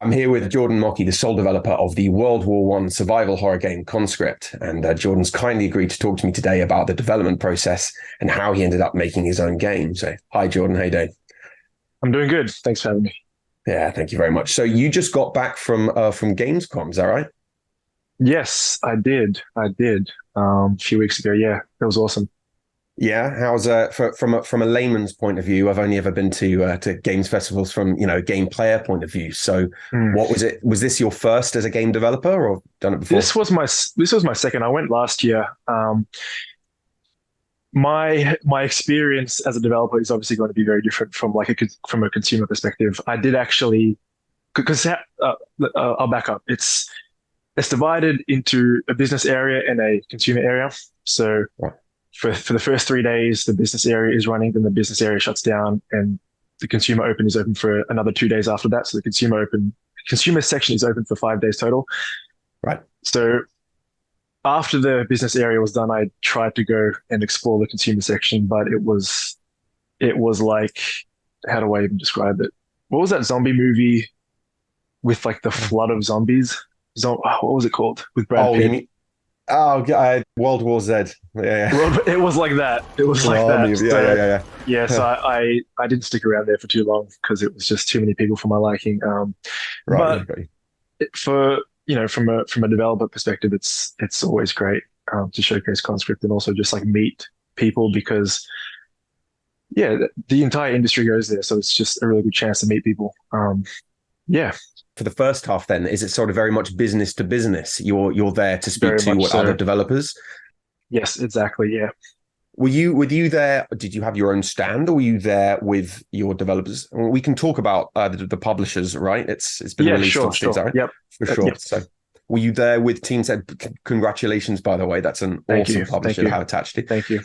I'm here with Jordan Mochi, the sole developer of the World War One survival horror game Conscript. And Jordan's kindly agreed to talk to me today about the development process and how he ended up making his own game. So, hi, Jordan. How you doing? I'm doing good. Thanks for having me. Yeah, thank you very much. So, you just got back from Gamescom, is that right? Yes, I did. A few weeks ago. Yeah, it was awesome. Yeah. How's from a layman's point of view? I've only ever been to games festivals from game player point of view. So, Mm. what was it? Was this your first as a game developer, or done it before? This was my second. I went last year. My experience as a developer is obviously going to be very different from from a consumer perspective. I did actually because I'll back up. It's divided into a business area and a consumer area. So Right. for the first 3 days, the business area is running, then the business area shuts down, and the consumer open is open for another 2 days after that. So the consumer section is open for 5 days total. Right. So after the business area was done, I tried to go and explore the consumer section, but it was like, how do I even describe it? What was that zombie movie with like the flood of zombies? What was it called with Brad Oh, you Pitt? mean World War Z? Yeah, yeah. Well, it was like that. It was like Oh, that. yeah, yeah, So yeah, yeah, so yeah. I didn't stick around there for too long because it was just too many people for my liking. Right, But you got you. for from a developer perspective, it's always great to showcase Conscript and also just like meet people because yeah, the entire industry goes there, so it's just a really good chance to meet people. Yeah, For the first half, then, is it sort of very much business to business? You're there to speak very to much what other so. developers. Yes, exactly. Yeah. Were you there? Did you have your own stand, or were you there with your developers? Well, we can talk about the publishers, right? It's been Yeah, released sure, on Steam, is sure. that right? Yep. For sure. Yep. So, were you there with Team Said? Congratulations, by the way. That's an Thank you. awesome Thank publisher to you. have attached to. Thank you.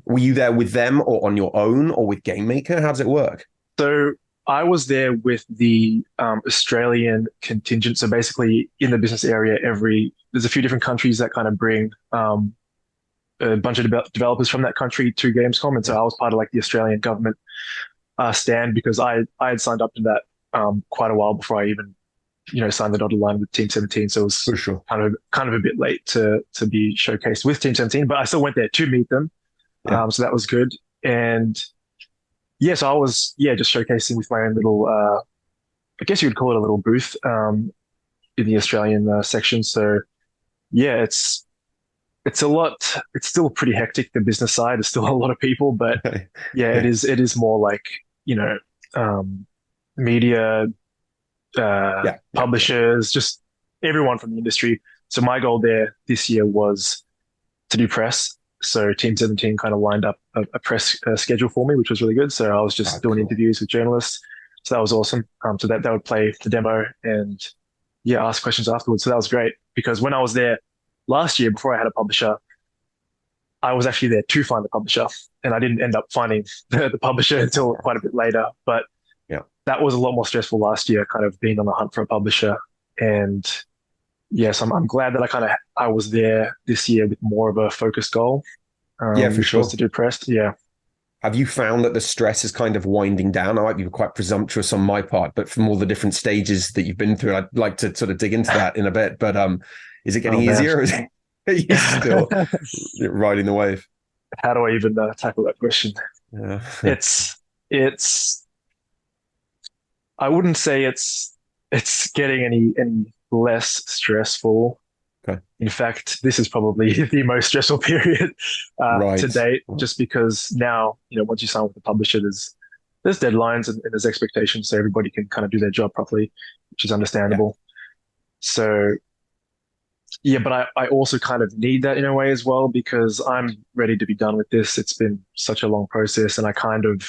Were you there with them, or on your own, or with Gamemaker? How does it work? So I was there with the Australian contingent. So basically, in the business area, there's a few different countries that kind of bring a bunch of developers from that country to Gamescom, and Yeah, so I was part of like the Australian government stand because I had signed up to that quite a while before I even signed the dotted line with Team 17. So it was for sure. kind of a bit late to be showcased with Team 17, but I still went there to meet them. Yeah. So that was good. And yeah, so I was just showcasing with my own little I guess you would call it a little booth in the Australian section. So yeah, it's a lot. It's still pretty hectic. The business side is still a lot of people, but yeah, it Yeah. is. It is more like you know, um, media, Yeah. Yeah. Yeah. publishers, just everyone from the industry. So my goal there this year was to do press. So Team 17 kind of lined up a press schedule for me, which was really good. So I was Oh, just doing cool. interviews with journalists. So that was awesome. So that would play the demo and yeah, ask questions afterwards. So that was great because when I was there last year, before I had a publisher, I was actually there to find the publisher, and I didn't end up finding the publisher until quite a bit later. But Yeah. that was a lot more stressful last year, kind of being on the hunt for a publisher. And yes, I'm glad that I was there this year with more of a focused goal, Yeah, for which was sure. to do press. Yeah, Have you found that the stress is kind of winding down? I might be quite presumptuous on my part, but from all the different stages that you've been through, I'd like to sort of dig into that in a bit. But is it getting oh man, easier, or are you still how riding the wave? do I even tackle that question? Yeah. It's it's I wouldn't say it's getting any less stressful. Okay. In fact, this is probably the most stressful period to Right. date, just because now, once you sign with the publisher, there's deadlines and there's expectations, so everybody can kind of do their job properly, which is Yeah. understandable. So yeah, but I also kind of need that in a way as well because I'm ready to be done with this. It's been such a long process, and I kind of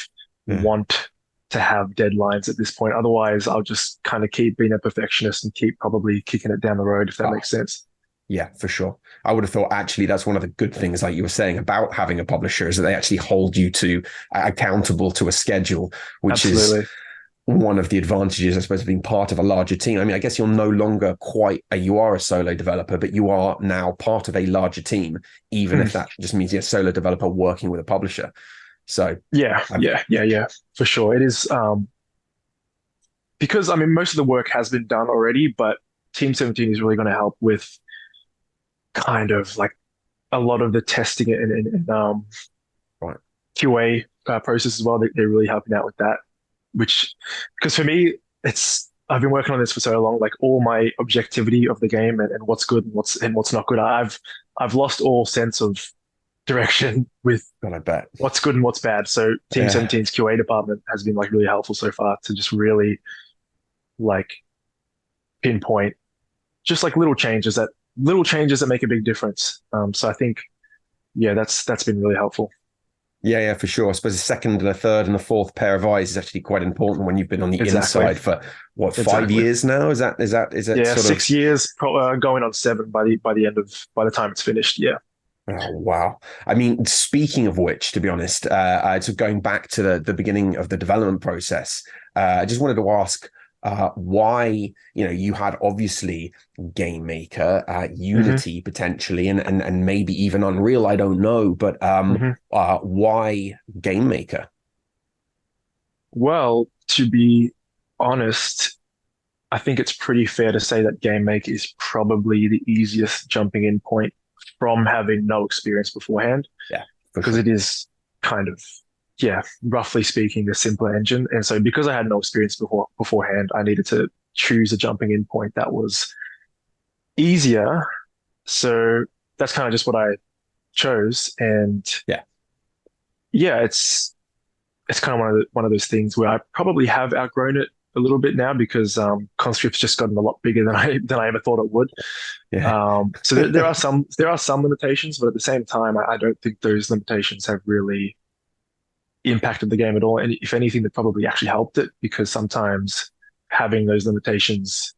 Yeah. want to have deadlines at this point. Otherwise, I'll just kind of keep being a perfectionist and keep probably kicking it down the road, if that Oh, makes sense. yeah, for sure. I would have thought actually that's one of the good things, like you were saying about having a publisher, is that they actually hold you to accountable to a schedule, which is Absolutely. one of the advantages, I suppose, of being part of a larger team. I mean, I guess you're no longer you are a solo developer, but you are now part of a larger team, even if Mm. that just means you're a solo developer working with a publisher. So, Yeah, um, yeah, yeah, yeah, for sure. It is. because I mean most of the work has been done already, but Team 17 is really going to help with kind of like a lot of the testing and Right. QA process as well. They're really helping out with that, which because for me, it's I've been working on this for so long, like all my objectivity of the game and what's good and what's not good. I've lost all sense of direction with God, I bet. what's good and what's bad. So Team Yeah. 17's QA department has been like really helpful so far to just really like pinpoint just like little changes that make a big difference. So I think yeah, that's been really helpful. Yeah, yeah, for sure. I suppose a second and a third and a fourth pair of eyes is actually quite important when you've been on the Exactly. inside for what, 5 Exactly. years now? Is that Yeah, sort of 6 years, going on seven by the time it's finished. Yeah. oh wow. I mean, speaking of which, to be honest, so going back to the beginning of the development process, I just wanted to ask why, you had obviously Gamemaker, hmm Unity potentially, and maybe even Unreal, I don't know, but hmm why Gamemaker? Well, to be honest, I think it's pretty fair to say that GameMake is probably the easiest jumping in point from having no experience beforehand, Yeah, for because sure. it is kind of, yeah, roughly speaking, a simpler engine. And so because I had no experience beforehand, I needed to choose a jumping in point that was easier. So that's kind of just what I chose. And Yeah. yeah, it's kind of one of those things where I probably have outgrown it a little bit now because Conscript's just gotten a lot bigger than I ever thought it would. Yeah. So there are some limitations, but at the same time, I don't think those limitations have really impacted the game at all. And if anything, that probably actually helped it because sometimes having those limitations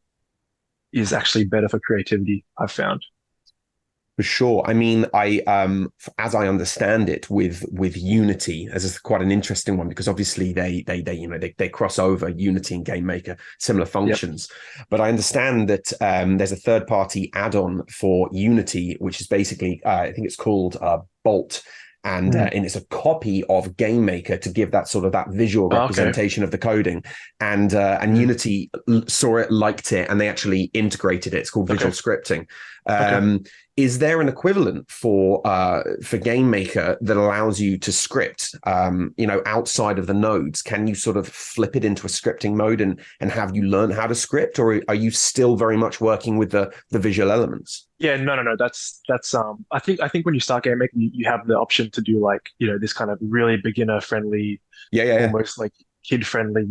is actually better for creativity, I've found. For sure. I mean, as I understand it, with Unity, as is quite an interesting one because obviously they cross over Unity and GameMaker, similar Yep. functions. But I understand that there's a third party add-on for Unity, which is basically I think it's called Bolt. Mm. And it's a copy of GameMaker to give that sort of that visual Okay. representation of the coding, and Mm. Unity saw it, liked it, and they actually integrated it. It's called Okay. visual scripting. Okay. Um, is there an equivalent for GameMaker that allows you to script, outside of the nodes? Can you sort of flip it into a scripting mode and have you learn how to script, or are you still very much working with the visual elements? Yeah, no, no, no. That's. I think when you start game making, you have the option to do like this kind of really beginner friendly, Yeah, yeah, yeah, almost like kid friendly,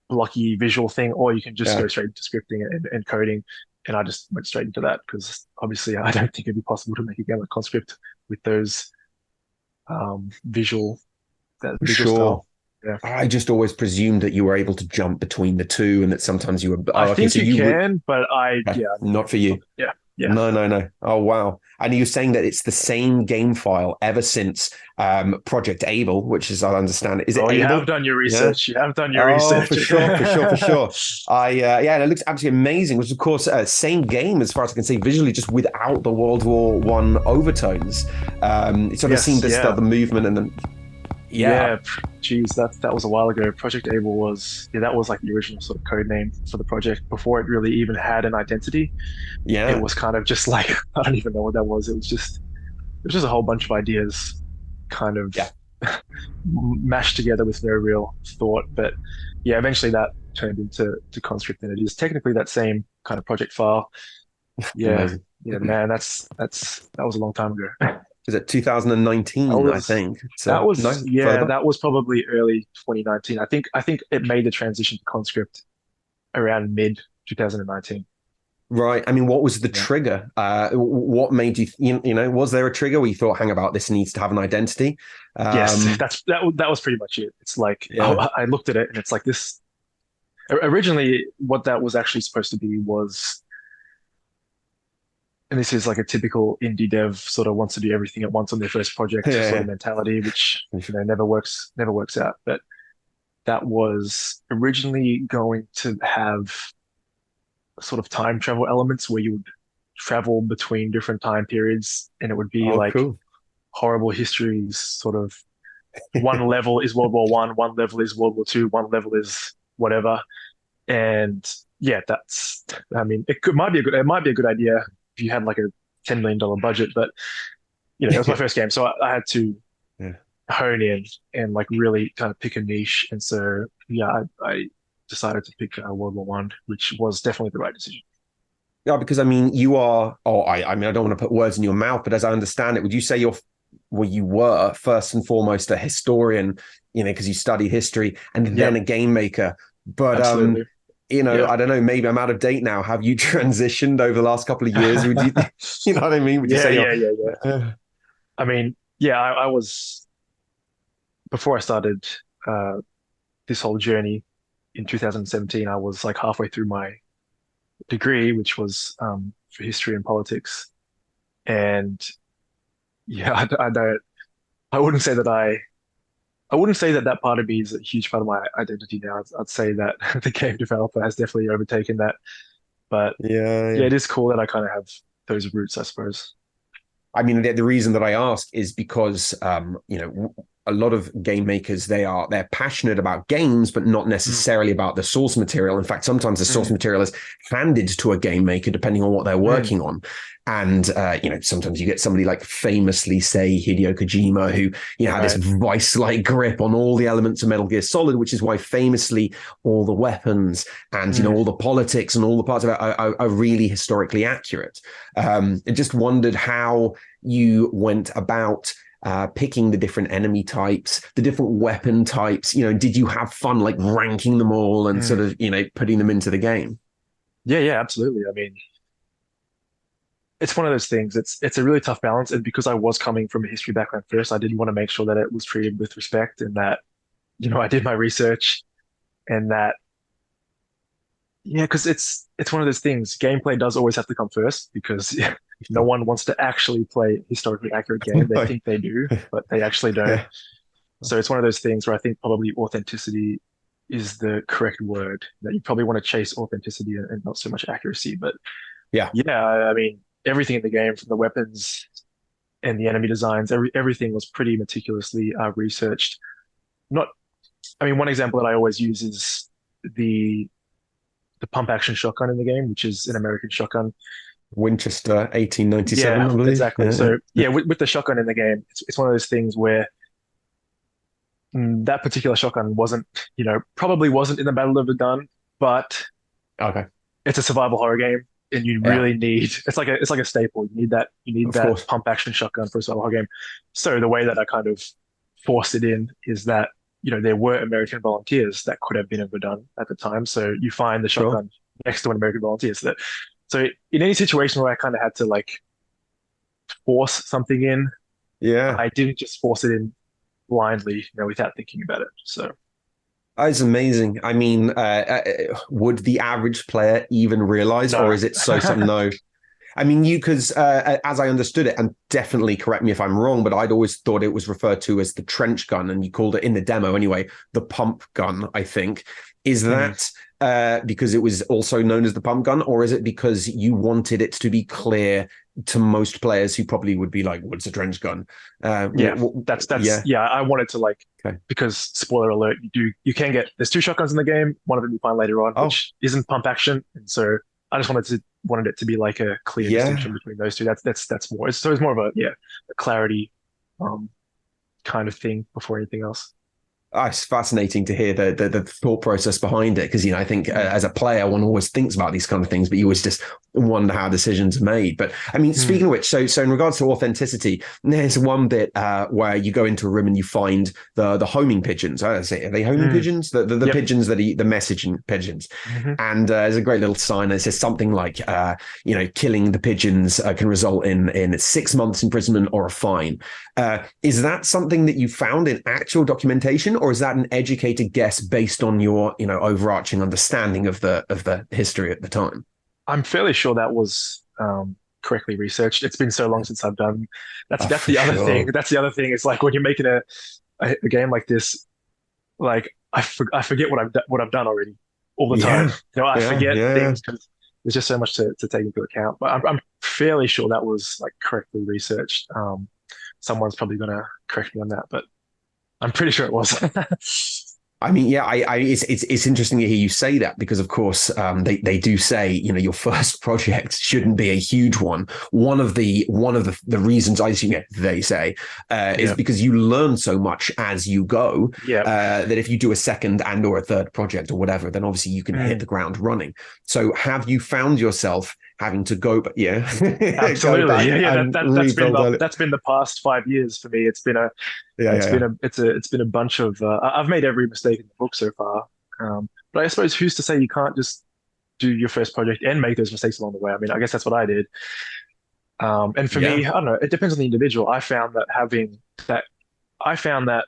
blocky visual thing, or you can just yeah, go straight into scripting and coding. And I just went straight into that because obviously I don't think it'd be possible to make a game like Conscript with those visual that for visual sure. style. Yeah, I just always presumed that you were able to jump between the two, and that sometimes you were. I Oh, okay. think So you you would. can, but yeah, Not for you. yeah, yeah. No, no, no. Oh, wow. And you're saying that it's the same game file ever since Project Abel, which is, I understand, is it Oh, you have Abel? done your Yeah. research. You have done your Oh, research. for sure, for sure, for sure. Yeah, and it looks absolutely amazing. Which, of course, same game as far as I can see visually, just without the World War One overtones. It sort of seemed Yes, to start yeah. the movement, and then yeah, Yeah, geez, that was a while ago. Project Abel was yeah, that was like the original sort of code name for the project before it really even had an identity. It yeah, was kind of just like I don't even know what that was. It was just a whole bunch of ideas kind of yeah. mashed together with no real thought. But yeah, eventually that turned into Conscript, and it is technically that same kind of project file. Yeah, Amazing. yeah, man, that was a long time ago. Is it That 2019? I was think. that So was no yeah, further. that was probably early 2019. I think it made the transition to Conscript around mid 2019. Right. I mean, what was the Yeah. trigger? What made was there a trigger where you thought, hang about, this needs to have an identity? Yes, Um, that was pretty much it. It's like yeah. I looked at it and it's like this. Originally, what that was actually supposed to be was, and this is like a typical indie dev sort of wants to do everything at once on their first project sort of Yeah. mentality, which never works out. But that was originally going to have sort of time travel elements where you would travel between different time periods and it would be Oh, like cool. horrible histories sort of one level is World War One level is World War Two, one level is whatever. And yeah, that's, I mean, it might be a good idea if you had like a $10 million budget, but it was my first game, so I had to Yeah. hone in and like really kind of pick a niche. And so yeah, I decided to pick World War One, which was definitely the right decision. Yeah, because I mean, you are. Oh, I mean, I don't want to put words in your mouth, but as I understand it, would you say you were first and foremost a historian, because you studied history, and then Yep, a game maker? But absolutely. Yeah. I don't know. Maybe I'm out of date now. Have you transitioned over the last couple of years? Would you, you know what I mean? Would you Yeah, say you're? yeah, yeah, yeah. I mean, yeah, I was before I started uh, this whole journey in 2017. I was like halfway through my degree, which was for history and politics. And yeah, I don't. I wouldn't say that I wouldn't say that that part of me is a huge part of my identity now. I'd say that the game developer has definitely overtaken that. But Yeah, yeah, yeah. it is cool that I kind of have those roots, I suppose. I mean, the reason that I ask is because, a lot of game makers, they're passionate about games, but not Mm, necessarily about the source material. In fact, sometimes the source mm, material is handed to a game maker depending on what they're mm, working on. And sometimes you get somebody like famously, say, Hideo Kojima, who had this right. vice-like grip on all the elements of Metal Gear Solid, which is why famously all the weapons and Mm. all the politics and all the parts of it are really historically accurate. I just wondered how you went about picking the different enemy types, the different weapon types. Did you have fun like ranking them all and sort Mm. of, putting them into the game? Yeah, yeah, absolutely. I mean, it's one of those things. It's a really tough balance, and because I was coming from a history background first, I did want to make sure that it was treated with respect and that, I did my research and that, yeah, because it's one of those things. Gameplay does always have to come first because no one wants to actually play a historically accurate game. They think they do, but they actually don't. Yeah. So it's one of those things where I think probably authenticity is the correct word. That you probably want to chase authenticity and not so much accuracy. But Yeah. yeah, I mean, everything in the game, from the weapons and the enemy designs, everything was pretty meticulously researched. Not, I mean, one example that I always use is the the pump action shotgun in the game, which is an American shotgun. Winchester Yeah, 1897, I believe. exactly. Yeah. So yeah, with the shotgun in the game, it's one of those things where that particular shotgun wasn't, probably wasn't in the Battle of the Gun, but Okay. it's a survival horror game, and you Yeah. really need it's like a staple. You need Of that course. pump action shotgun for a survival horror game. So the way that I kind of forced it in is that there were American volunteers that could have been in Verdun at the time. So you find the Sure. shotgun next to an American volunteer. So in any situation where I kind of had to like force something in, Yeah. I didn't just force it in blindly, without thinking about it. So It's amazing. I mean, would the average player even realize, or no. is it so something? No. I mean, because as I understood it, and definitely correct me if I'm wrong, but I'd always thought it was referred to as the trench gun, and you called it in the demo anyway, the pump gun, I think. Is Mm. that because it was also known as the pump gun, or is it because you wanted it to be clear to most players who probably would be like, "What's a trench gun?" Yeah, that's Yeah. yeah. I wanted to like, Okay. because spoiler alert, you can get there's two shotguns in the game. One of them you find later on, Oh, which isn't pump action, and so I just wanted it to be like a clear distinction yeah. between those two. That's more. It's more of a clarity um kind of thing before anything else. Oh, it's fascinating to hear the thought process behind it because I think Mm. as a player one always thinks about these kind of things, but you always just wonder how decisions are made. But I mean, Mm. speaking of which, so in regards to authenticity, there's one bit where you go into a room and you find the homing pigeons. I say, are they homing Mm. pigeons? The Yep. pigeons that eat the messaging pigeons. Hmm. And there's a great little sign that says something like, killing the pigeons can result in 6 months imprisonment or a fine. Is that something that you found in actual documentation, or is that an educated guess based on your, overarching understanding of the history at the time? I'm fairly sure that was correctly researched. It's been so long since I've done. That's Oh, that's for the other thing. sure. That's the other thing. It's like when you're making a game like this, like I forget what I've done already all the time. Yeah, I yeah, forget yeah, yeah. things because there's just so much to take into account. But I'm fairly sure that was like correctly researched. Someone's probably gonna correct me on that, but I'm pretty sure it was. I mean, yeah, it's interesting to hear you say that because, of course, they do say, your first project shouldn't be a huge one. One of the reasons I assume, yeah, they say, is Yeah. because you learn so much as you go, Yeah. that if you do a second and or a third project or whatever, then obviously you can hit the Mm. ground running. So have you found yourself having to go, but yeah, go Absolutely. back Yeah, yeah. That and that that's been rebuild the it? that's been the past 5 years for me. Yeah, yeah, yeah. It's been a bunch of I've made every mistake in the book so far. But I suppose who's to say you can't just do your first project and make those mistakes along the way? I mean, I guess that's what I did. And for Yeah. me, I don't know, it depends on the individual. That I found that,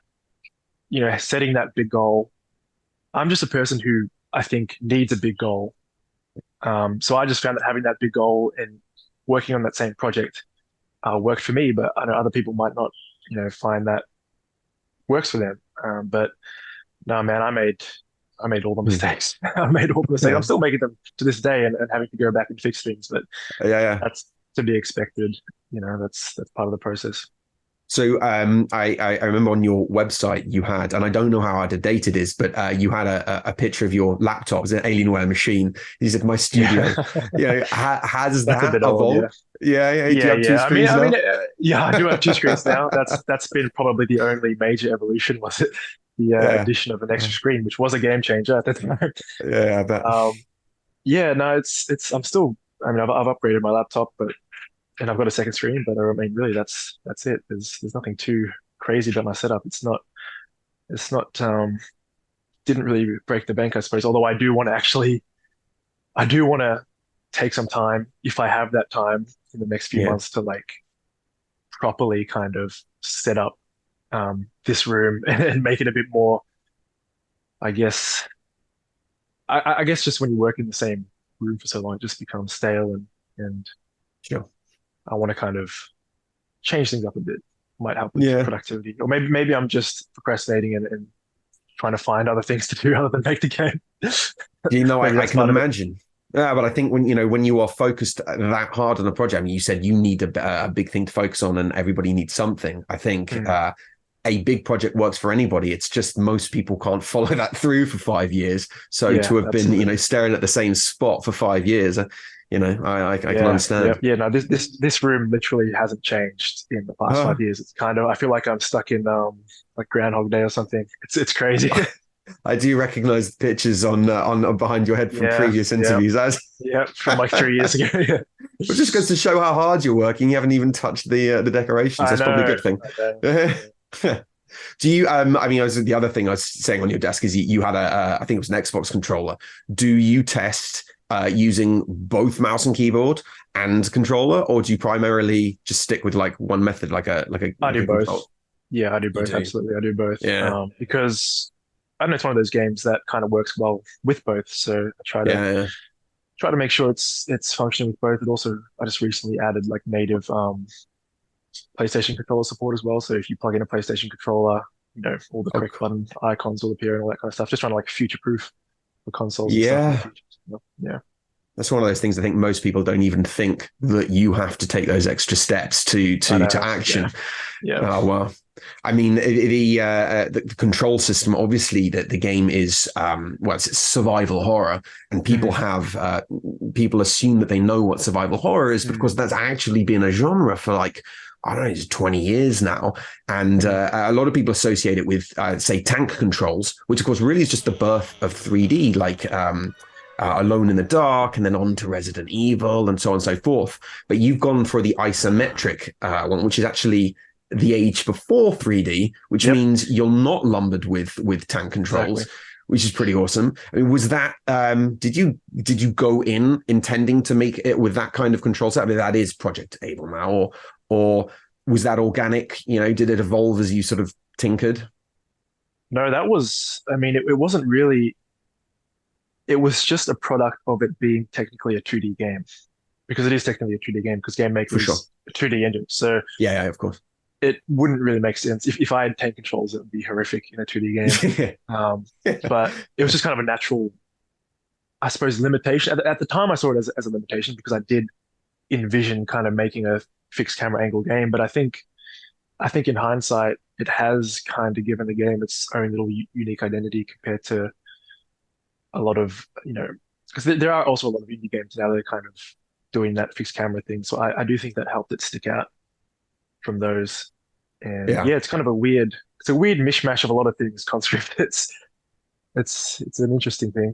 setting that big goal, I'm just a person who I think needs a big goal. So I just found that having that big goal and working on that same project worked for me, but I know other people might not, find that works for them. But no, man, I made all the Yeah. mistakes. I made all the mistakes. I'm still making them to this day and having to go back and fix things, but Yeah, yeah. that's to be expected. That's part of the process. So I remember on your website you had, and I don't know how out of date it is, but you had a picture of your laptop as an Alienware machine. You said my studio. Yeah, Has that's a that bit old. Yeah, evolved? Yeah, yeah. Do you yeah, have two yeah. screens I mean, now? yeah, I do have two screens now. That's been probably the only major evolution, was it? The Yeah, addition of an extra screen, which was a game changer at the time. yeah. I bet. Yeah, no, it's. I'm still. I mean, I've upgraded my laptop, but and I've got a second screen, but I mean, really, that's it. There's nothing too crazy about my setup. It's not didn't really break the bank, I suppose. Although I do want to take some time, if I have that time in the next few Yeah, months, to like properly kind of set up this room and make it a bit more, I guess. I guess just when you work in the same room for so long, it just becomes stale, and sure. I want to kind of change things up a bit. Might help with Yeah. productivity, or maybe I'm just procrastinating and trying to find other things to do other than make the game. Maybe I that's can part of it. imagine. Yeah, but I think when you are focused that hard on a project, I mean, you said you need a big thing to focus on, and everybody needs something. I think Mm, a big project works for anybody. It's just most people can't follow that through for 5 years. So yeah, to have been, absolutely. staring at the same spot for 5 years, I can Yeah, yeah, understand. yeah. No, this room literally hasn't changed in the past Huh. 5 years. It's kind of, I feel like I'm stuck in like Groundhog Day or something. It's crazy. I do recognize the pictures on behind your head from Yeah, previous yeah, interviews. As yeah. From like 3 years ago. Yeah. It just goes to show how hard you're working. You haven't even touched the decorations. I That's probably a know, good thing. I know. Yeah. Do you? I mean, the other thing I was saying on your desk is you had I think it was an Xbox controller. Do you test using both mouse and keyboard and controller, or do you primarily just stick with like one method, I like do a both. control? Yeah, I do You both. do, Absolutely, I do both. yeah, Because I don't know, it's one of those games that kind of works well with both. So I yeah, yeah. try to make sure it's functioning with both. But also, I just recently added like native PlayStation controller support as well. So if you plug in a PlayStation controller, all the Oh, correct button icons will appear and all that kind of stuff. Just trying to like future-proof the consoles and stuff in the yeah. future. Yeah, That's one of those things I think most people don't even think that you have to take those extra steps to I to know. Yeah, action. yeah. Oh well, I mean the control system. Obviously, that the game is it's survival horror, and people Mm, have people assume that they know what survival horror is, but of course mm, that's actually been a genre for like I don't know, it's 20 years now, and mm. a lot of people associate it with say tank controls, which of course really is just the birth of 3D, like. Alone in the Dark, and then on to Resident Evil, and so on and so forth. But you've gone for the isometric one, which is actually the age before 3D, which Yep, means you're not lumbered with tank exactly. controls, which is pretty awesome. I mean, was that did you go in intending to make it with that kind of control set? I mean, that is Project Abel now, or was that organic? Did it evolve as you sort of tinkered? No, that was, I mean, it wasn't really, it was just a product of it being technically a 2D game because it is technically a 2D game because For GameMaker sure. is a 2D engine. So Yeah, yeah, of course. it wouldn't really make sense. If I had tank controls, it would be horrific in a 2D game. Um, but it was just kind of a natural, I suppose, limitation. At the time, I saw it as a limitation because I did envision kind of making a fixed camera angle game. But I think I think in hindsight, it has kind of given the game its own little unique identity compared to a lot of, because there are also a lot of indie games now that are kind of doing that fixed camera thing. So I do think that helped it stick out from those. And Yeah. yeah, it's a weird mishmash of a lot of things, Conscript. It's an interesting thing.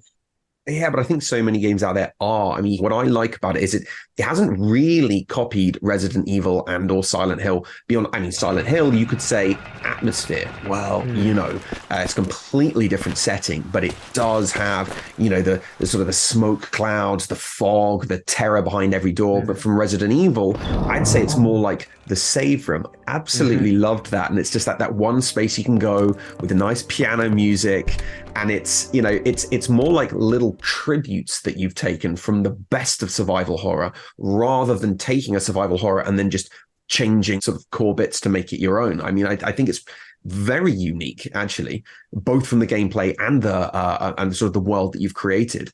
Yeah, but I think so many games out there are. I mean, what I like about it is it hasn't really copied Resident Evil and or Silent Hill beyond. I mean, Silent Hill, you could say atmosphere. Well, Mm, it's a completely different setting, but it does have, the sort of the smoke clouds, the fog, the terror behind every door. But mm, from Resident Evil, I'd say it's more like the save room. hmm. Absolutely loved that, and it's just that one space you can go with a nice piano music, and it's more like little tributes that you've taken from the best of survival horror, rather than taking a survival horror and then just changing sort of core bits to make it your own. I mean, I think it's very unique, actually, both from the gameplay and the sort of the world that you've created.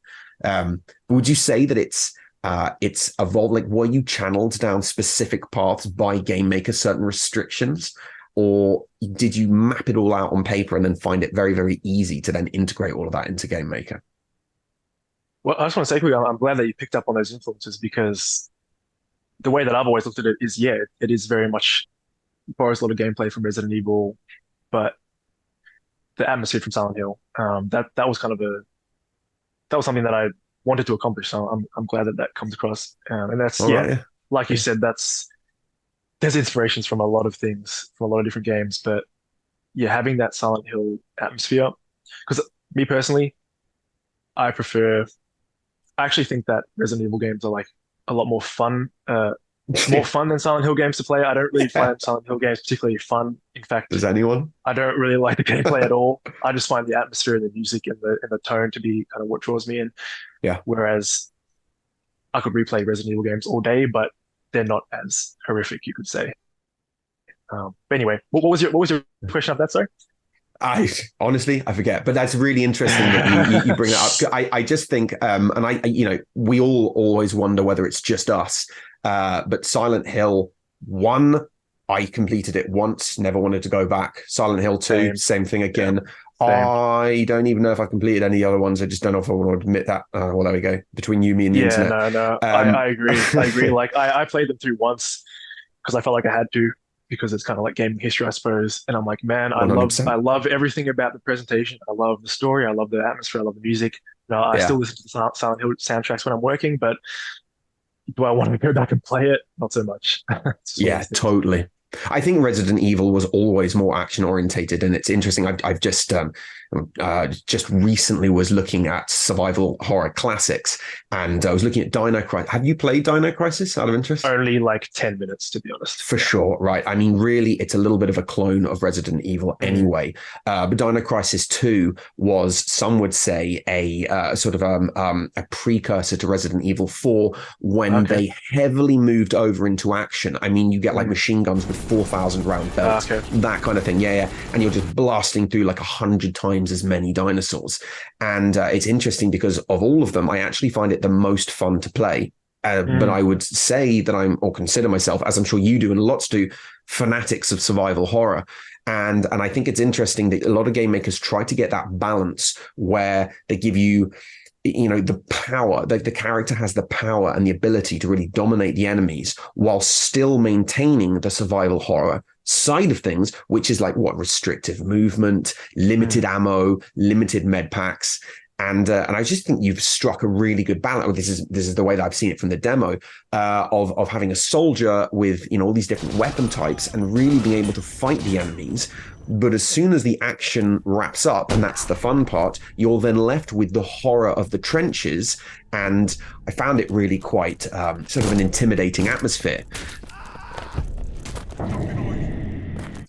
Would you say that it's evolved? Like, were you channeled down specific paths by Gamemaker, certain restrictions, or did you map it all out on paper and then find it very, very easy to then integrate all of that into GameMaker? Well, I just want to say quickly, I'm glad that you picked up on those influences because the way that I've always looked at it is, yeah, it is very much borrows a lot of gameplay from Resident Evil, but the atmosphere from Silent Hill, that was kind of that was something that I wanted to accomplish. So I'm glad that that comes across. And that's, All yeah, right, like you yeah. said, there's inspirations from a lot of things, from a lot of different games, but yeah, having that Silent Hill atmosphere, because me personally, I prefer, I actually think that Resident Evil games are like a lot more Yeah. fun than Silent Hill games to play. I don't really Yeah. find Silent Hill games particularly fun. In Does fact, anyone? I don't really like the gameplay at all. I just find the atmosphere and the music and the tone to be kind of what draws me in. Yeah. Whereas I could replay Resident Evil games all day, but they're not as horrific, you could say. But anyway, what was your question of that? Sorry. I honestly I forget, but that's really interesting that you bring that up. I just think, and we all always wonder whether it's just us, but Silent Hill 1, I completed it once, never wanted to go back. Silent Hill 2, Same. same thing Yeah. again. Same. I don't even know if I completed any other ones. I just don't know if I want to admit that. Well, there we go. Between you, me, and the Yeah. internet. No. No. Um, I agree. I agree. Like I played them through once because I felt like I had to because it's kind of like gaming history, I suppose. And I'm like, man, I 100%. love everything about the presentation. I love the story. I love the atmosphere. I love the music. I still Yeah. listen to the Silent Hill soundtracks when I'm working, but do I want to go back and play it? Not so much. It's just one of Yeah, those things. totally. I think Resident Evil was always more action orientated, and it's interesting. I've just recently was looking at survival horror classics, and I was looking at Dino Crisis. Have you played Dino Crisis out of interest? Only like 10 minutes, to be honest. For Yeah. sure, right? I mean, really, it's a little bit of a clone of Resident Evil Mm, anyway. But Dino Crisis 2 was, some would say, a sort of a precursor to Resident Evil 4 when okay. they heavily moved over into action. I mean, you get like Mm, machine guns with 4,000 round belts, okay. that kind of thing. Yeah, yeah. And you're just blasting through like 100 times as many dinosaurs. And it's interesting because of all of them, I actually find it the most fun to play. But Mm, I would say that or consider myself, as I'm sure you do and lots do, fanatics of survival horror. And I think it's interesting that a lot of game makers try to get that balance where they give you, the power, the character has the power and the ability to really dominate the enemies while still maintaining the survival horror side of things, which is like what restrictive movement, limited mm. ammo, limited med packs. And I just think you've struck a really good balance. This is the way that I've seen it from the demo, of having a soldier with all these different weapon types and really being able to fight the enemies. But as soon as the action wraps up, and that's the fun part, you're then left with the horror of the trenches. And I found it really quite sort of an intimidating atmosphere.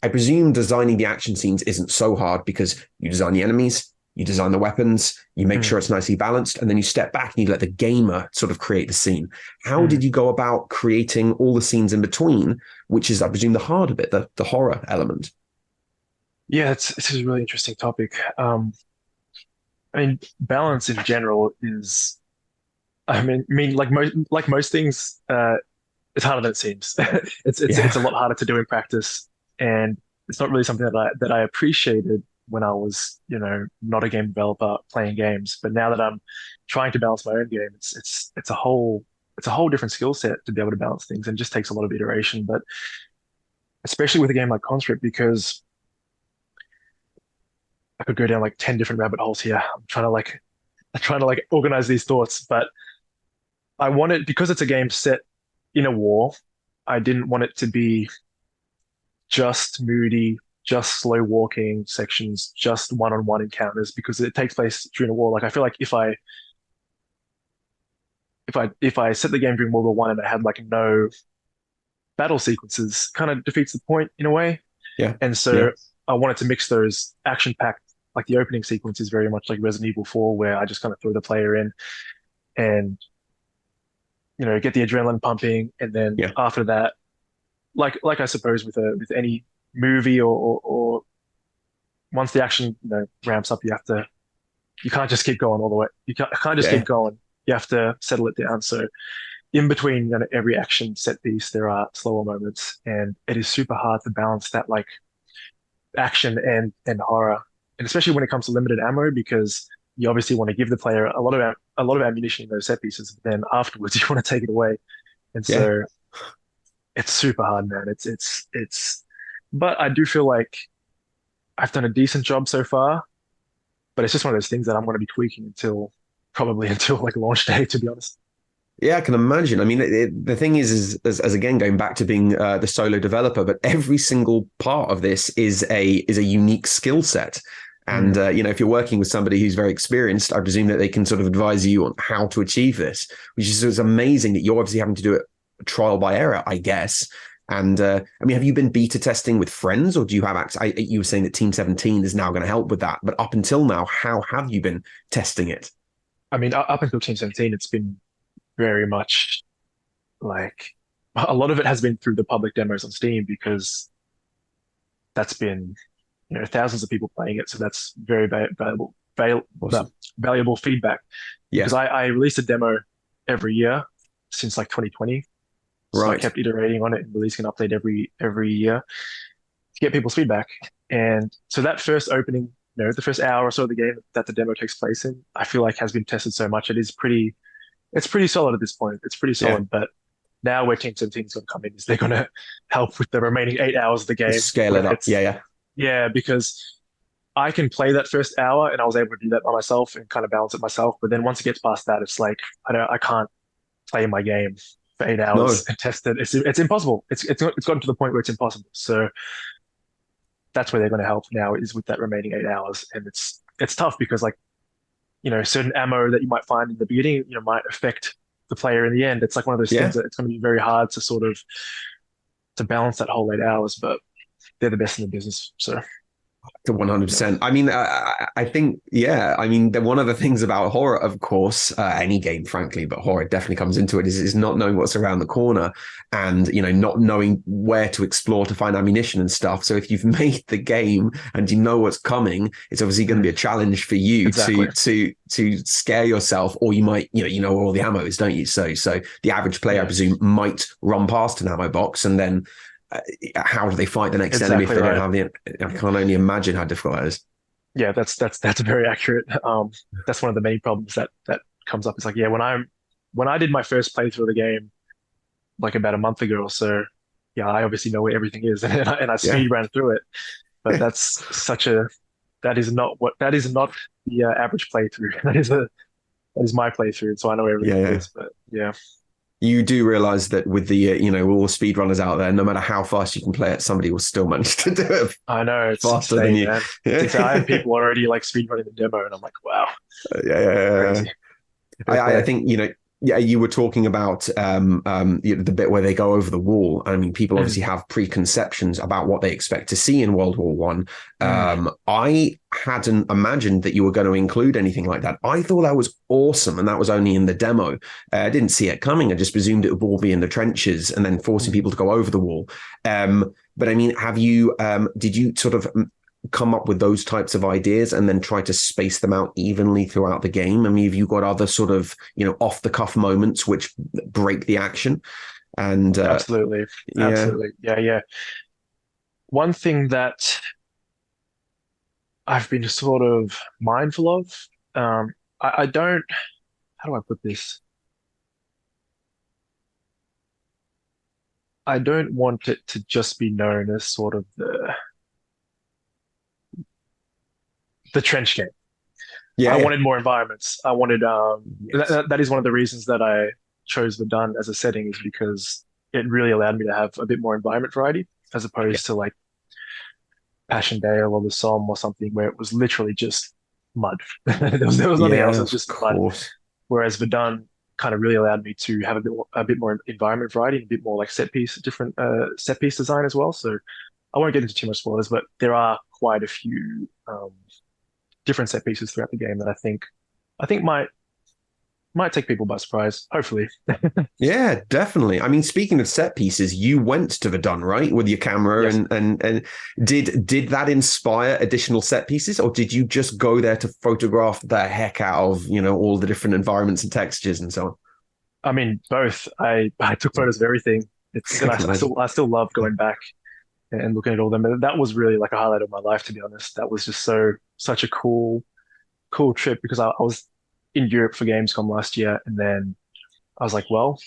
I presume designing the action scenes isn't so hard because you design the enemies, you design the weapons, you make Mm, sure it's nicely balanced, and then you step back and you let the gamer sort of create the scene. How mm. did you go about creating all the scenes in between, which is, I presume, the heart of it, the horror element? Yeah, it's a really interesting topic. I mean, balance in general is, like most things, it's harder than it seems. It's Yeah. a lot harder to do in practice, and it's not really something that I appreciated when I was, not a game developer playing games. But now that I'm trying to balance my own game, it's a whole different skill set to be able to balance things, and just takes a lot of iteration. But especially with a game like Conscript, because I could go down like 10 different rabbit holes here. I'm trying to organize these thoughts, but I want it because it's a game set in a war. I didn't want it to be just moody, just slow walking sections, just one-on-one encounters, because it takes place during a war. Like I feel like if I set the game during World War One and I had like no battle sequences, kind of defeats the point in a way. Yeah. And Yeah. so I wanted to mix those action-packed, like the opening sequence is very much like Resident Evil 4, where I just kind of throw the player in and get the adrenaline pumping, and then Yeah. after that, like I suppose with any movie or once the action ramps up, you can't just keep going all the way. You can't just Yeah. keep going. You have to settle it down. So in between every action set piece, there are slower moments, and it is super hard to balance that like action and horror, and especially when it comes to limited ammo, because you obviously want to give the player a lot of ammunition in those set pieces, but then afterwards you want to take it away, and Yeah. so it's super hard, man. It's, but I do feel like I've done a decent job so far, but it's just one of those things that I'm going to be tweaking until like launch day, to be honest. Yeah, I can imagine. I mean, the thing is as again going back to being the solo developer, but every single part of this is a unique skill set. And Mm, if you're working with somebody who's very experienced, I presume that they can sort of advise you on how to achieve this, which is it's amazing that you're obviously having to do it trial by error, I guess. And I mean, have you been beta testing with friends, or do you have access? You were saying that Team 17 is now going to help with that, but up until now, how have you been testing it? I mean, up until Team 17, it's been very much like a lot of it has been through the public demos on Steam, because that's been thousands of people playing it, so that's very Awesome. valuable feedback. Yeah. Because I released a demo every year since like 2020, so I Right. kept iterating on it and releasing an update every year to get people's feedback. And so that first opening, the first hour or so of the game that the demo takes place in, I feel like has been tested so much. It's pretty solid at this point. It's pretty Yeah. solid, but now where Team 17 is going to come in is they're going to help with the remaining 8 hours of the game, Scale it where up. Yeah. Yeah. yeah, because I can play that first hour and I was able to do that by myself and kind of balance it myself. But then once it gets past that, it's like I can't play my game for 8 hours No. and test it. It's impossible. It's gotten to the point where it's impossible. So that's where they're going to help now, is with that remaining 8 hours. And it's tough because like certain ammo that you might find in the beginning, might affect the player in the end. It's like one of those things Yeah. that it's going to be very hard to sort of to balance that whole 8 hours, but they're the best in the business. So To yeah. 100%. I mean, I think, yeah. I mean, one of the things about horror, of course, any game, frankly, but horror definitely comes into it, is not knowing what's around the corner, and not knowing where to explore to find ammunition and stuff. So if you've made the game and you know what's coming, it's obviously going to be a challenge for you Exactly. to scare yourself, or you might, where all the ammo is, don't you? So the average player, I Yeah, presume, might run past an ammo box, and then how do they fight the next enemy if exactly they don't right. have the? I can only imagine how difficult that is. Yeah, that's very accurate. That's one of the many problems that comes up. It's like, yeah, when I did my first playthrough of the game, like about a month ago or so, yeah, I obviously know where everything is, and I Yeah, speed ran through it. But that is not the average playthrough. That is my playthrough, so I know where yeah, everything yeah. is. But yeah, You do realize that with the all the speedrunners out there, no matter how fast you can play it, somebody will still manage to do it I know it's faster than insane, you. man. It's Yeah, insane. I have people already like speed running the demo, and I'm like, wow, yeah, yeah, yeah. crazy. Fair I play. think yeah, you were talking about the bit where they go over the wall. I mean, people Mm, obviously have preconceptions about what they expect to see in World War One. mm. I hadn't imagined that you were going to include anything like that. I thought that was awesome, and that was only in the demo. I didn't see it coming. I just presumed it would all be in the trenches and then forcing Mm. people to go over the wall. But I mean, did you sort of come up with those types of ideas and then try to space them out evenly throughout the game? I mean, have you got other sort of, off the cuff moments which break the action? And Absolutely. yeah, Absolutely. Yeah, yeah. one thing that I've been sort of mindful of, I don't, how do I put this? I don't want it to just be known as sort of the trench game. Yeah, I yeah. wanted more environments. I wanted Yes. that is one of the reasons that I chose Verdun as a setting is because it really allowed me to have a bit more environment variety as Yeah. opposed to like Passchendaele or the Somme or something where it was literally just mud. There was nothing else. Yeah, It was of just mud. course. Whereas Verdun kind of really allowed me to have a bit more environment variety, and a bit more like different set piece design as well. So I won't get into too much spoilers, but there are quite a few different set pieces throughout the game that I think might take people by surprise. Hopefully, Yeah, definitely. I mean, speaking of set pieces, you went to Verdun, right, with your camera, yes. and did that inspire additional set pieces, or did you just go there to photograph the heck out of, all the different environments and textures and so I mean both. I took on? photos of everything. It's and I can imagine. I still love going back and looking at all them. And that was really like a highlight of my life, to be honest. That was just such a cool trip because I was in Europe for Gamescom last year, and then I was like, well,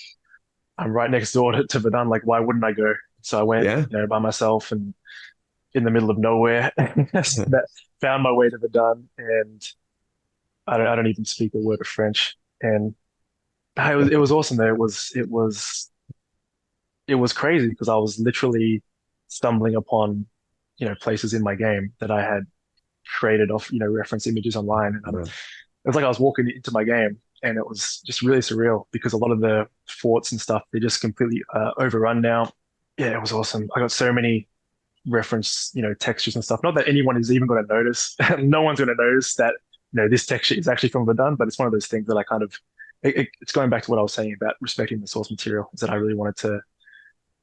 I'm right next door to Verdun. Like, why wouldn't I go? So I went, Yeah. by myself and in the middle of nowhere, that found my way to Verdun, and I don't even speak a word of French, and it was awesome there. It was crazy because I was literally stumbling upon places in my game that I had created off reference images online, and Yeah. it was like I was walking into my game, and it was just really surreal because a lot of the forts and stuff they're just completely overrun now. Yeah, it was awesome. I got so many reference textures and stuff. Not that anyone is even going to notice. No one's going to notice that this texture is actually from Verdun, but it's one of those things that I kind of it's going back to what I was saying about respecting the source material. Is that I really wanted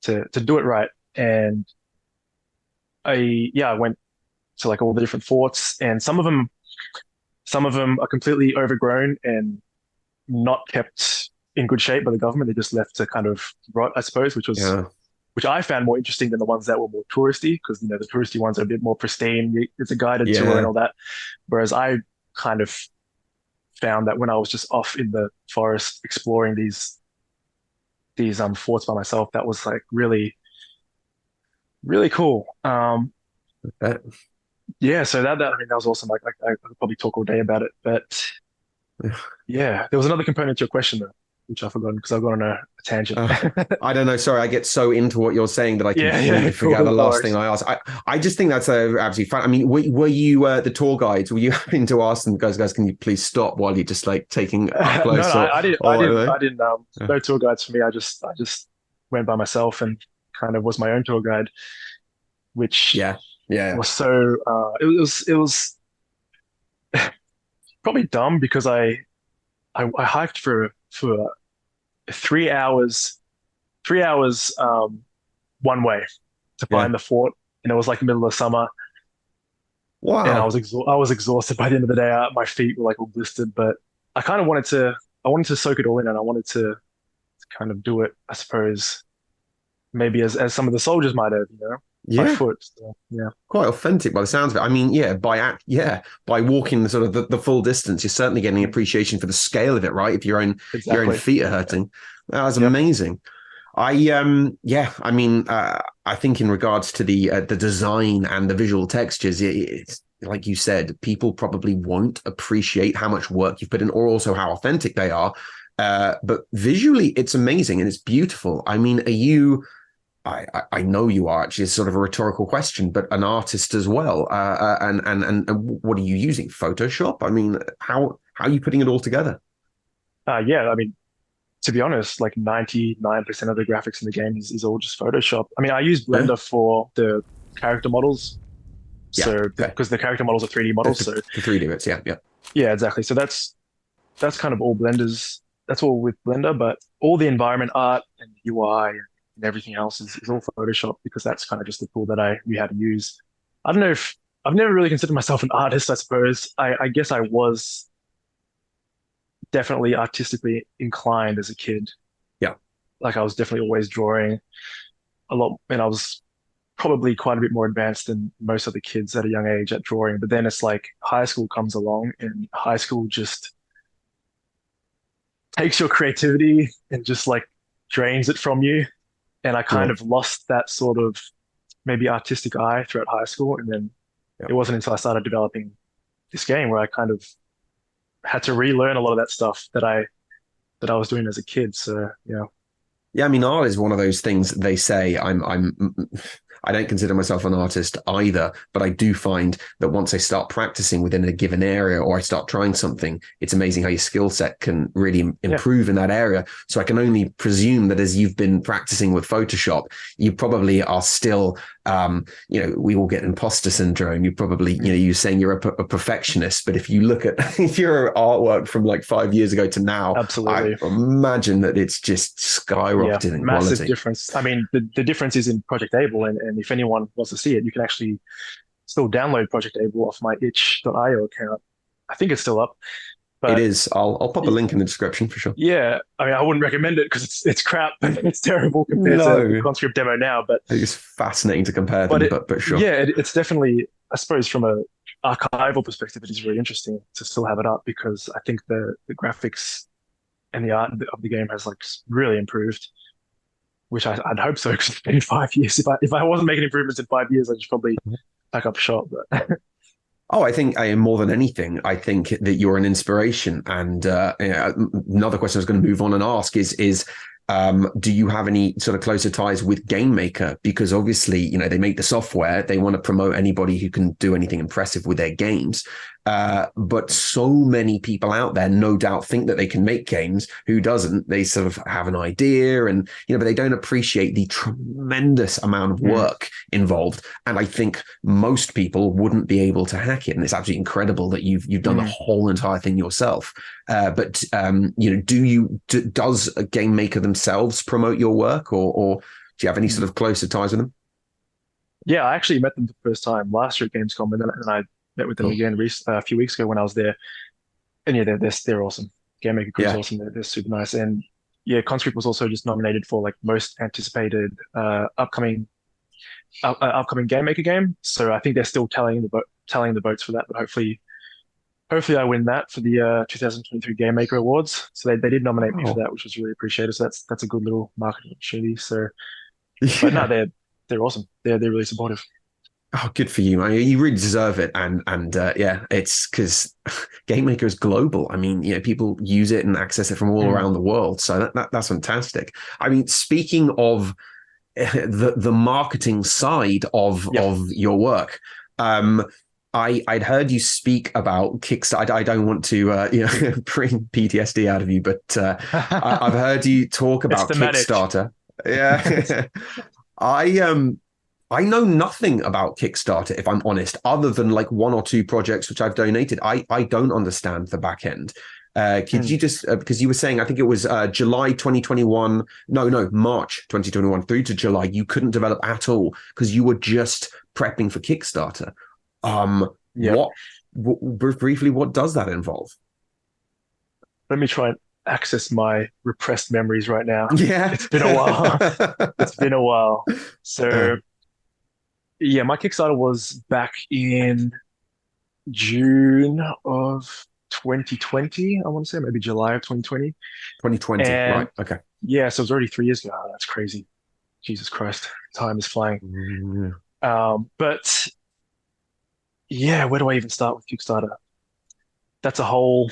to do it right, and I went to like all the different forts, and some of them are completely overgrown and not kept in good shape by the government. They're just left to kind of rot, I suppose, Yeah. which I found more interesting than the ones that were more touristy, because the touristy ones are a bit more pristine. It's a guided tour and Yeah. all that. Whereas I kind of found that when I was just off in the forest exploring these forts by myself, that was like really really cool. Uh, Yeah, so that I mean that was awesome. Like I could probably talk all day about it, but yeah, there was another component to your question though, which I've forgotten because I've gone on a tangent. Uh, I don't know. Sorry, I get so into what you're saying that I Yeah, completely cool, forget the no last thing worries. I asked. I just think that's absolutely fun. I mean, were you the tour guides? Were you having to ask them, guys, can you please stop while you're just like taking up No, close, no, I didn't, I or didn't, whatever? I didn't. Yeah. No tour guides for me. I just went by myself and kind of was my own tour guide, which Yeah. Yeah. was so. It was probably dumb because I hiked for 3 hours, 3 hours one way to Yeah. find the fort, and it was like middle of summer, and I Wow. was I was exhausted by the end of the day. My feet were like all blistered, but I kind of wanted to soak it all in, and I wanted to kind of do it, I suppose, maybe as some of the soldiers might have, by Yeah. foot. So, yeah, Quite authentic by the sounds of it. I mean, yeah, by walking the sort of the full distance, you're certainly getting mm, appreciation for the scale of it, right? If your own exactly. feet are Yeah. hurting. That was Yep. amazing. I mean, I think in regards to the design and the visual textures, it's like you said, people probably won't appreciate how much work you've put in, or also how authentic they are. But visually, it's amazing and it's beautiful. I mean, are you? I know you are actually. It's sort of a rhetorical question, but an artist as well. And what are you using? Photoshop? I mean, how are you putting it all together? Yeah. I mean, to be honest, like 99% of the graphics in the game is all just Photoshop. I mean, I use Yeah, Blender for the character models. yeah, So okay. because the character models are 3D The, models. the, So the 3D bits, yeah, yeah. yeah, exactly. So that's kind of all Blender's. That's all with Blender, but all the environment art and UI and everything else is all Photoshop because that's kind of just the tool that I knew how to use. I don't know if I've never really considered myself an artist, I suppose. I guess I was definitely artistically inclined as a kid. Yeah. Like I was definitely always drawing a lot, and I was probably quite a bit more advanced than most of the kids at a young age at drawing. But then it's like high school comes along, and high school just takes your creativity and just like drains it from you. And I kind Yeah. of lost that sort of maybe artistic eye throughout high school. And then Yeah. it wasn't until I started developing this game where I kind of had to relearn a lot of that stuff that I was doing as a kid. So yeah. Yeah, I mean, art is one of those things they say I don't consider myself an artist either, but I do find that once I start practicing within a given area or I start trying something, it's amazing how your skill set can really Yeah. improve in that area. So I can only presume that as you've been practicing with Photoshop, you probably are still, we all get imposter syndrome. You probably, you're saying you're a perfectionist, but if you look at if your artwork from like 5 years ago to now, I Absolutely. imagine that it's just Yeah, skyrocketed in massive quality. difference. I mean, the difference is in Project Able, and if anyone wants to see it, you can actually still download Project Able off my itch.io account. I think it's still up, It but is. I'll pop a link in the description for sure. yeah, I mean, I wouldn't recommend it because it's crap. It's terrible compared to the No, Conscript demo now, I think it's fascinating to compare but them, but sure. yeah, it's definitely, I suppose, from a archival perspective, it is really interesting to still have it up because I think the graphics and the art of the game has like really improved, which I'd hope so because it's been 5 years. If I wasn't making improvements in 5 years, I'd just probably pack up shop. But Oh, I think more than anything, I think that you're an inspiration. And another question I was going to move on and ask is, do you have any sort of closer ties with Gamemaker? Because obviously, they make the software. They want to promote anybody who can do anything impressive with their games. But so many people out there, no doubt, think that they can make games. Who doesn't? They sort of have an idea and, but they don't appreciate the tremendous amount of mm, work involved. And I think most people wouldn't be able to hack it. And it's absolutely incredible that you've done the mm. whole entire thing yourself. Does a game maker themselves promote your work, or do you have any sort of closer ties with them? Yeah, I actually met them for the first time last year at Gamescom, and I met with them Cool. again a few weeks ago when I was there. And yeah, they're awesome. Game Maker Crew is Yeah. awesome. They're super nice. And yeah, Conscript was also just nominated for like most anticipated upcoming Game Maker game. So I think they're still tallying the votes for that. But hopefully I win that for the 2023 Game Maker Awards. So they did nominate me for Oh, that, which was really appreciated. So that's a good little marketing opportunity. So, but no, yeah. they're awesome. They're really supportive. Oh, good for you. I mean, you really deserve it. And yeah, it's because Game Maker is global. I mean, people use it and access it from all Mm, around the world. So that's fantastic. I mean, speaking of the marketing side yeah. of your work, um, I'd heard you speak about Kickstarter. I don't want to bring PTSD out of you, but I've heard you talk It's about thematic. Kickstarter. Yeah, I I know nothing about Kickstarter, if I'm honest, other than like one or two projects which I've donated. I don't understand the back end. Could Mm. you just, because you were saying, I think it was July 2021, no, March 2021 through to July, you couldn't develop at all because you were just prepping for Kickstarter. Yeah. Briefly, what does that involve? Let me try and access my repressed memories right now. Yeah. It's been a while. It's been a while. Uh, So yeah, my Kickstarter was back in June of 2020, I want to say, maybe July of 2020. 2020, right? And Okay. yeah, so it was already 3 years ago. Oh, that's crazy. Jesus Christ, time is flying. Mm, But yeah, where do I even start with Kickstarter? That's a whole,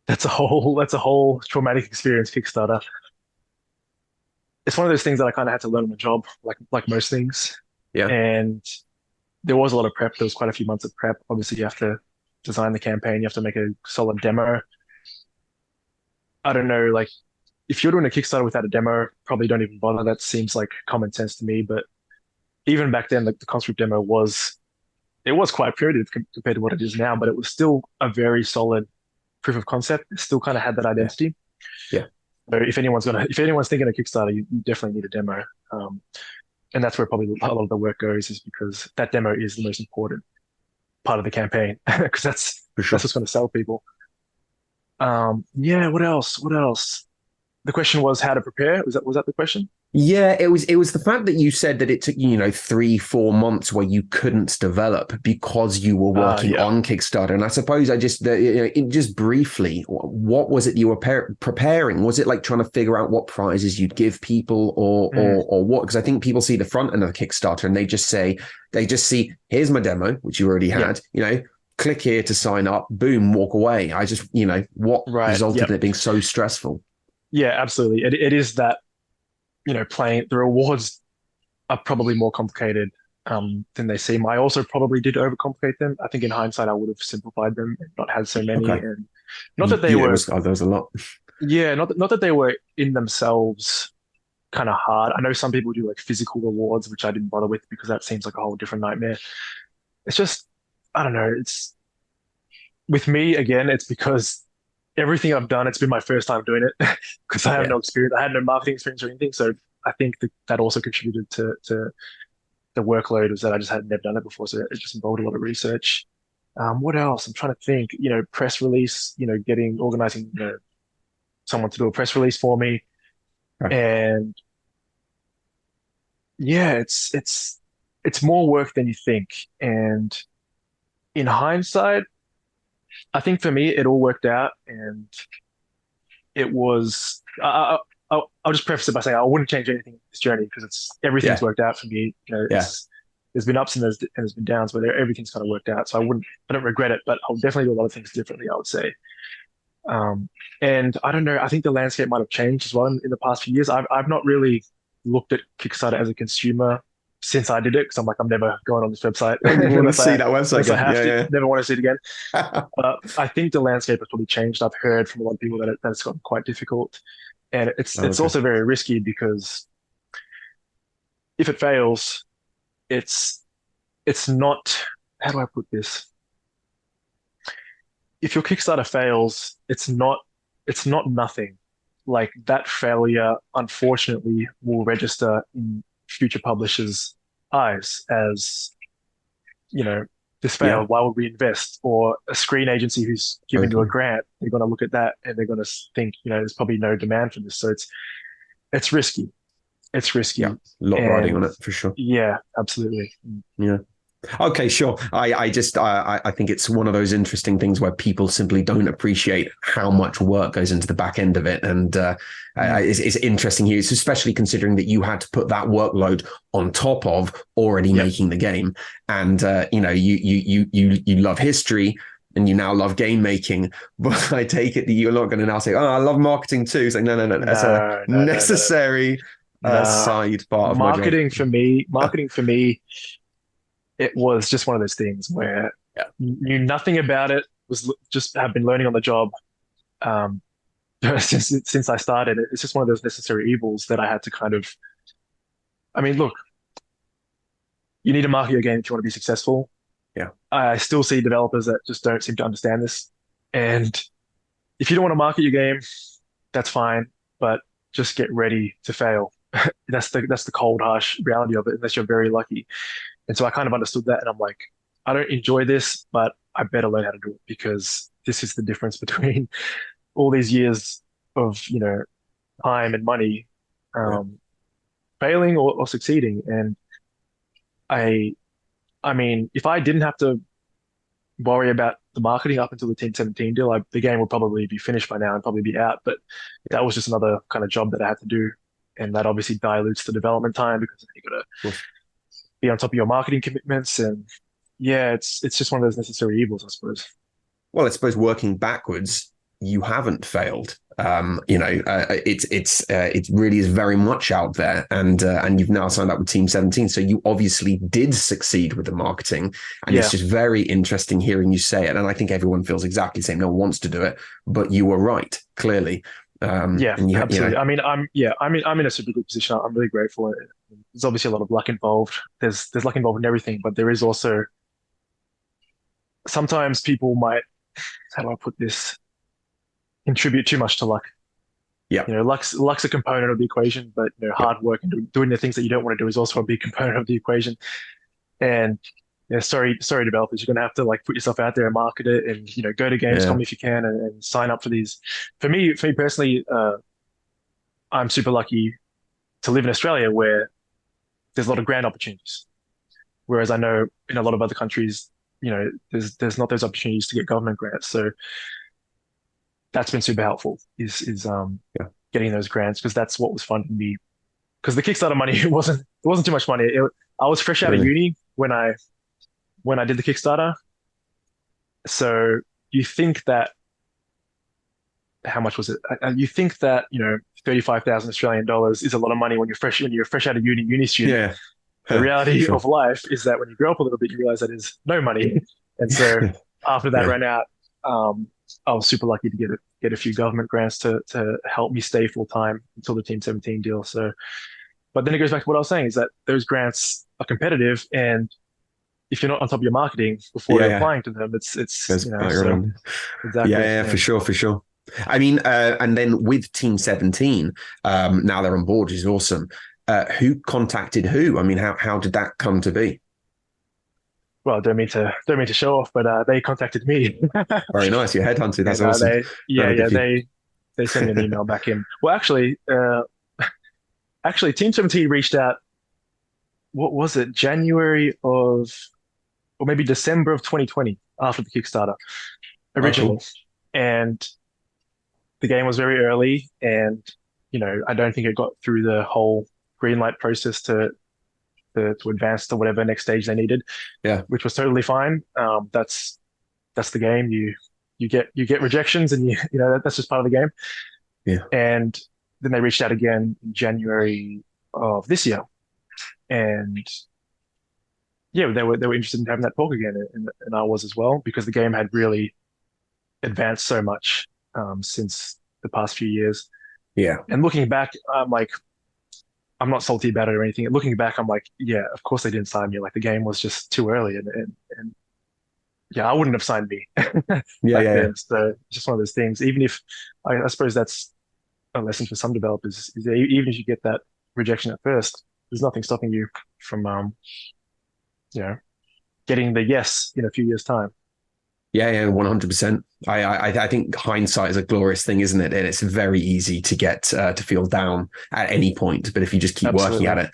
that's a whole traumatic experience, Kickstarter. It's one of those things that I kind of had to learn on the job, like most things. yeah. And there was a lot of prep. There was quite a few months of prep. Obviously, you have to design the campaign. You have to make a solid demo. I don't know, like if you're doing a Kickstarter without a demo, probably don't even bother. That seems like common sense to me. But even back then, like the Conscript demo was quite primitive compared to what it is now, but it was still a very solid proof of concept. It still kind of had that Yeah. identity. Yeah. So if anyone's thinking of Kickstarter, you definitely need a demo. Um, and that's where probably a lot of the work goes, is because that demo is the most important part of the campaign because For that's sure. what's going to sell people. Yeah, what else? What else? The question was how to prepare. Was that the question? Yeah, it was the fact that you said that it took you, 3, 4 months where you couldn't develop because you were working Yeah. on Kickstarter. And I suppose just briefly, what was it you were preparing? Was it like trying to figure out what prizes you'd give people, or Mm. or what? Because I think people see the front end of the Kickstarter and they just see, here's my demo, which you already Yep. had, click here to sign up, boom, walk away. I just, what Right. resulted Yep. in it being so stressful? Yeah, absolutely. It is that, playing the rewards are probably more complicated than they seem. I also probably did overcomplicate them. I think in hindsight, I would have simplified them and not had so many. Okay. And not that they Yeah, were, there was a lot. yeah, not that they were in themselves kind of hard. I know some people do like physical rewards, which I didn't bother with because that seems like a whole different nightmare. It's just, I don't know. It's with me again. It's because everything I've done, it's been my first time doing it because I have Yeah. no experience. I had no marketing experience or anything. So I think that also contributed to the workload was that I just had never done it before. So it just involved a lot of research. What else? I'm trying to think, press release, organizing, someone to do a press release for me. Right. And yeah, it's more work than you think. And in hindsight, I think for me, it all worked out and it was, I'll just preface it by saying I wouldn't change anything in this journey because everything's Yeah. worked out for me. Yeah. There's been ups and there's been downs, but everything's kind of worked out. So I don't regret it, but I'll definitely do a lot of things differently, I would say. Um, and I don't know, I think the landscape might have changed as well in the past few years. I've not really looked at Kickstarter as a consumer since I did it because I'm like, I'm never going on this website I didn't want to see that website unless I again. have to, Yeah, never want to see it again. yeah. But I think the landscape has probably changed. I've heard from a lot of people that it's gotten quite difficult. And Oh, it's okay. also very risky because if it fails, it's it's not, how do I put this? If your Kickstarter fails, it's not nothing. Like that failure, unfortunately, will register in future publishers' eyes as, you know, this Yeah, failed. Why would we invest? Or a screen agency who's given you a totally. grant, they're going to look at that and they're going to think, there's probably no demand for this. So it's risky. It's Yeah, risky. a lot riding And on it for sure. yeah, absolutely. Yeah. Okay, sure. I think it's one of those interesting things where people simply don't appreciate how much work goes into the back end of it, and Mm. it's interesting here. It's especially considering that you had to put that workload on top of already Yep. making the game, and you love history. And you now love game making, but I take it that you're not going to now say, "Oh, I love marketing too." It's like, no, no, no, that's a No, no, no, no, no, no. necessary No. side part of my job. Marketing for me, it was just one of those things where Yeah, knew nothing about it, was just have been learning on the job um, since I started. It's just one of those necessary evils that I had to kind of. I mean, look, you need to market your game if you want to be successful. yeah, I still see developers that just don't seem to understand this. And if you don't want to market your game, that's fine, but just get ready to fail. That's the cold, harsh reality of it, unless you're very lucky. And so I kind of understood that, and I'm like, I don't enjoy this, but I better learn how to do it because this is the difference between all these years of, time and money, yeah. um, failing or succeeding. And I, I mean, if I didn't have to worry about the marketing up until the Team 17 deal, the game would probably be finished by now and probably be out. But that was just another kind of job that I had to do. And that obviously dilutes the development time because you got to Of course. be on top of your marketing commitments. And yeah, it's just one of those necessary evils, I suppose. Well, I suppose working backwards, you haven't failed. It really is very much out there, and you've now signed up with Team 17, so you obviously did succeed with the marketing, and it's Yeah, just very interesting hearing you say it. And I think everyone feels exactly the same. No one wants to do it, but you were right, clearly. yeah, And absolutely. I mean, I'm in a super good position. I'm really grateful. There's obviously a lot of luck involved. There's luck involved in everything, but there is also sometimes people might, how do I put this, contribute too much to luck. yeah, Luck's a component of the equation, but yeah, hard work and doing the things that you don't want to do is also a big component of the equation. And sorry, developers, you're gonna have to like put yourself out there and market it, and go to yeah, Gamescom if you can, and sign up for these. For me personally, I'm super lucky to live in Australia where there's a lot of grant opportunities. Whereas I know in a lot of other countries, there's not those opportunities to get government grants. So that's been super helpful is Yeah, getting those grants because that's what was funding me. Because the Kickstarter money it wasn't too much money. I was fresh out of really. uni when I did the Kickstarter. So you think that how much was it? You think that 35,000 Australian dollars is a lot of money when you're fresh out of uni student. Yeah, The huh, reality sure. of life is that when you grow up a little bit, you realize that is no money. And so after that Yeah, ran out, um, I was super lucky to get a few government grants to help me stay full time until the Team 17 deal. So, but then it goes back to what I was saying is that those grants are competitive, and if you're not on top of your marketing before yeah, you're yeah. applying to them, it's Goes back so around. Yeah, exactly. yeah, Yeah. for sure, for sure. I mean, and then with Team 17, now they're on board, which is awesome. Who contacted who? I mean, how did that come to be? Well, don't mean to show off, but they contacted me, Very nice. You're headhunted. That's and awesome. yeah Good for you. they sent me an email back in. Well, actually, Team 17 reached out. What was it? January of, or maybe December of 2020, after the Kickstarter Oh, originally, cool. and the game was very early, and I don't think it got through the whole green light process to advance to whatever next stage they needed, Yeah, which was totally fine. That's the game. You get rejections, and that's just part of the game. yeah, And then they reached out again in January of this year, and yeah, they were interested in having that talk again, and I was as well because the game had really advanced so much since the past few years. yeah. And looking back, I'm like, I'm not salty about it or anything. Looking back, I'm like, yeah, of course they didn't sign me. Like the game was just too early, and yeah, I wouldn't have signed me Yeah, back yeah, yeah. then. So it's just one of those things. Even if I suppose that's a lesson for some developers, is that even if you get that rejection at first, there's nothing stopping you from you know getting the yes in a few years' time. Yeah, yeah, 100%. I think hindsight is a glorious thing, isn't it? And it's very easy to get to feel down at any point. But if you just keep working Absolutely. at it,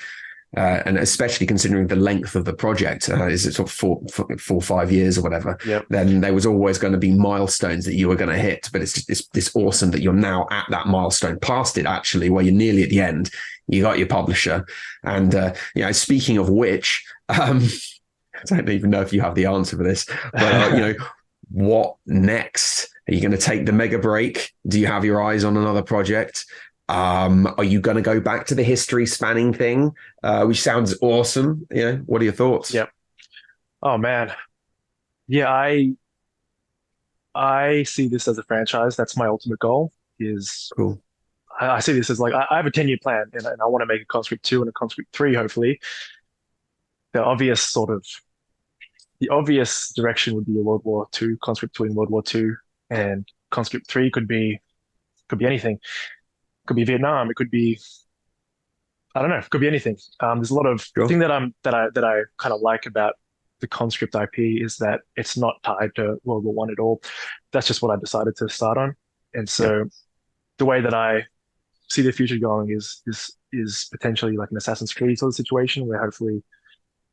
and especially considering the length of the project, is it sort of 4, 5 years or whatever, Yep. then there was always going to be milestones that you were going to hit. But it's awesome that you're now at that milestone, past it actually, where you're nearly at the end. You got your publisher, and speaking of which, I don't even know if you have the answer for this, but what next? Are you going to take the mega break? Do you have your eyes on another project? Are you going to go back to the history spanning thing, which sounds awesome? What are your thoughts? Yep. Oh man. Yeah, I see this as a franchise. That's my ultimate goal. Is Cool. I see this as like I have a 10-year plan, and I want to make a Conscript 2 and a Conscript 3, hopefully. The obvious direction would be a World War II, Conscript 2 in World War II, and Conscript 3 could be anything. Could be Vietnam. It could be I don't know. It could be anything. There's a lot of the thing Sure. that I kind of like about the Conscript IP is that it's not tied to World War One at all. That's just what I decided to start on, and Yeah. so the way that I see the future going is potentially like an Assassin's Creed sort of situation where hopefully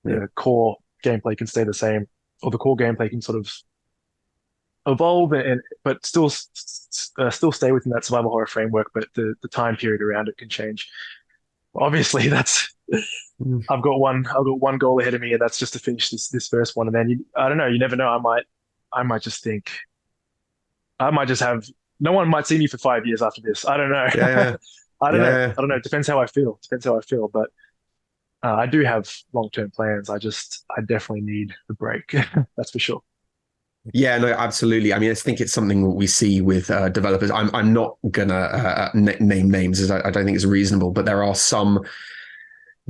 Yeah. the core gameplay can stay the same, or the core gameplay can sort of evolve and but still stay within that survival horror framework, but the time period around it can change. Obviously, that's Mm. I've got one goal ahead of me, and that's just to finish this first one. And then I don't know. You never know. I might just think I might just have no one might see me for 5 years after this. I don't know. Yeah. Yeah. I don't Yeah. know. Yeah. I don't know. It depends how I feel. Depends how I feel. But I do have long-term plans. I definitely need a break. That's for sure. Yeah, no, absolutely. I mean, I think it's something that we see with developers. I'm not gonna name names, as I don't think it's reasonable, but there are some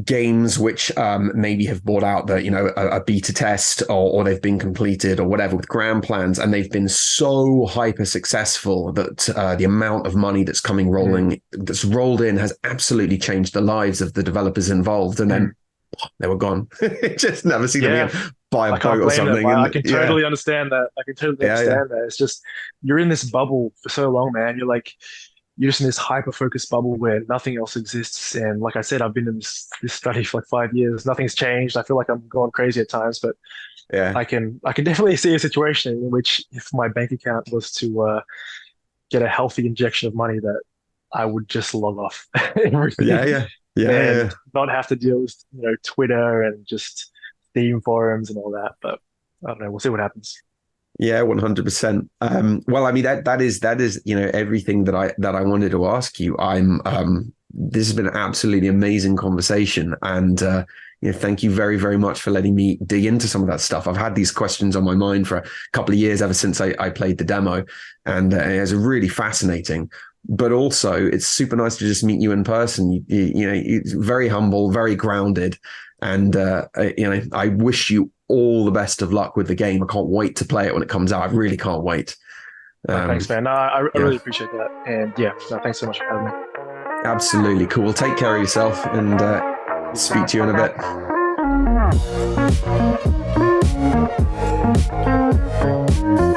games which maybe have brought out a beta test, or they've been completed or whatever with grand plans, and they've been so hyper successful that the amount of money Mm, that's rolled in has absolutely changed the lives of the developers involved, and mm. then they were gone. Just never see them Yeah, again. Buy a I can't boat or blame them. something, I and can yeah, totally understand that. I can totally yeah, yeah, understand that. It's just you're in this bubble for so long, man. You're like you're just in this hyper focused bubble where nothing else exists. And like I said, I've been in this study for like 5 years. Nothing's changed. I feel like I'm going crazy at times, but Yeah. I can definitely see a situation in which if my bank account was to get a healthy injection of money, that I would just log off Yeah. everything Yeah. Yeah. Yeah. and not have to deal with Twitter and just Steam forums and all that. But I don't know. We'll see what happens. Yeah, 100%. Well, I mean that is everything that I wanted to ask you. This has been an absolutely amazing conversation, and thank you very very much for letting me dig into some of that stuff. I've had these questions on my mind for a couple of years ever since I played the demo, and it's really fascinating. But also, it's super nice to just meet you in person. You're very humble, very grounded, and I wish you all the best of luck with the game. I can't wait to play it when it comes out. I really can't wait. Thanks, man. No, I Yeah, really appreciate that. And yeah, no, thanks so much for having me. absolutely cool. Well, take care of yourself, and speak to you in a bit.